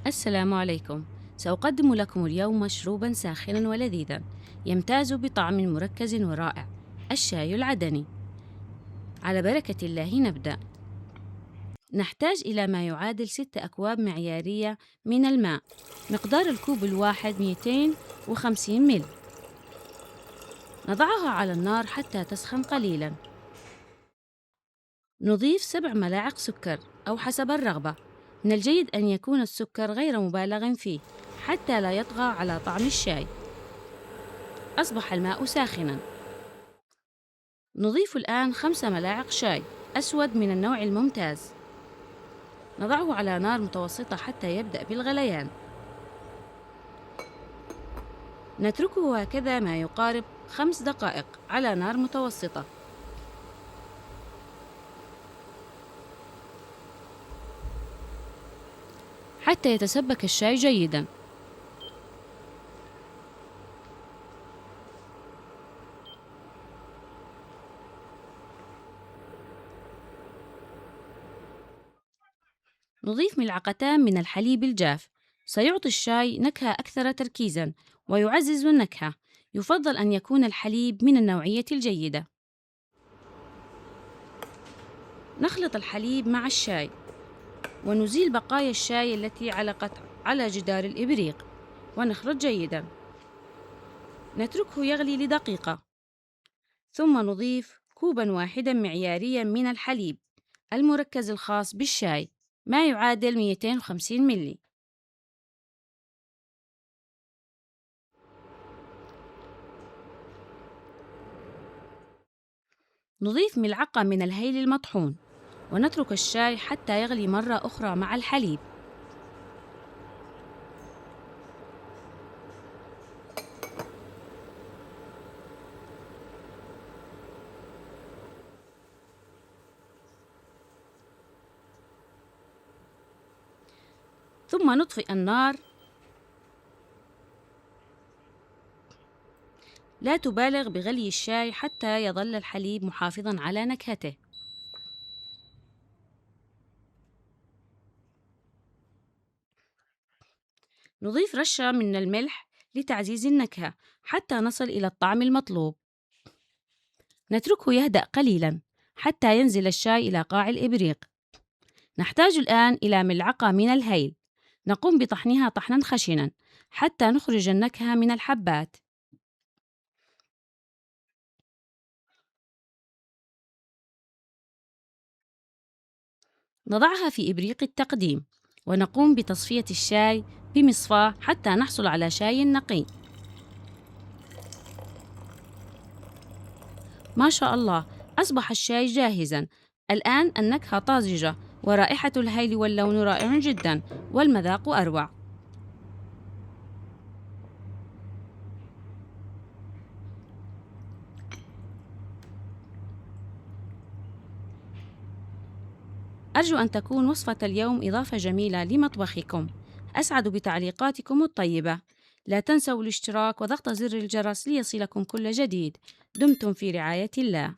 السلام عليكم. سأقدم لكم اليوم مشروبا ساخنا ولذيذا يمتاز بطعم مركز ورائع، الشاي العدني. على بركة الله نبدأ. نحتاج إلى ما يعادل 6 أكواب معيارية من الماء. مقدار الكوب الواحد 250 مل. نضعها على النار حتى تسخن قليلا. نضيف 7 ملاعق سكر أو حسب الرغبة. من الجيد أن يكون السكر غير مبالغ فيه حتى لا يطغى على طعم الشاي. أصبح الماء ساخناً. نضيف الآن 5 ملاعق شاي أسود من النوع الممتاز. نضعه على نار متوسطة حتى يبدأ بالغليان. نتركه هكذا ما يقارب 5 دقائق على نار متوسطة. حتى يتسبك الشاي جيداً. نضيف ملعقتان من الحليب الجاف. سيعطي الشاي نكهة أكثر تركيزاً ويعزز النكهة. يفضل أن يكون الحليب من النوعية الجيدة. نخلط الحليب مع الشاي ونزيل بقايا الشاي التي علقت على جدار الإبريق ونخلط جيداً. نتركه يغلي لدقيقة، ثم نضيف كوباً واحداً معيارياً من الحليب المركز الخاص بالشاي، ما يعادل 250 ملي. نضيف ملعقة من الهيل المطحون ونترك الشاي حتى يغلي مرة أخرى مع الحليب. ثم نطفئ النار. لا تبالغ بغلي الشاي حتى يظل الحليب محافظاً على نكهته. نضيف رشة من الملح لتعزيز النكهة حتى نصل إلى الطعم المطلوب. نتركه يهدأ قليلاً حتى ينزل الشاي إلى قاع الإبريق. نحتاج الآن إلى ملعقة من الهيل. نقوم بطحنها طحناً خشناً حتى نخرج النكهة من الحبات. نضعها في إبريق التقديم ونقوم بتصفية الشاي بمصفاة حتى نحصل على شاي نقي. ما شاء الله، أصبح الشاي جاهزاً. الآن النكهة طازجة ورائحة الهيل واللون رائع جداً والمذاق أروع. أرجو أن تكون وصفة اليوم إضافة جميلة لمطبخكم. أسعد بتعليقاتكم الطيبة. لا تنسوا الاشتراك وضغط زر الجرس ليصلكم كل جديد. دمتم في رعاية الله.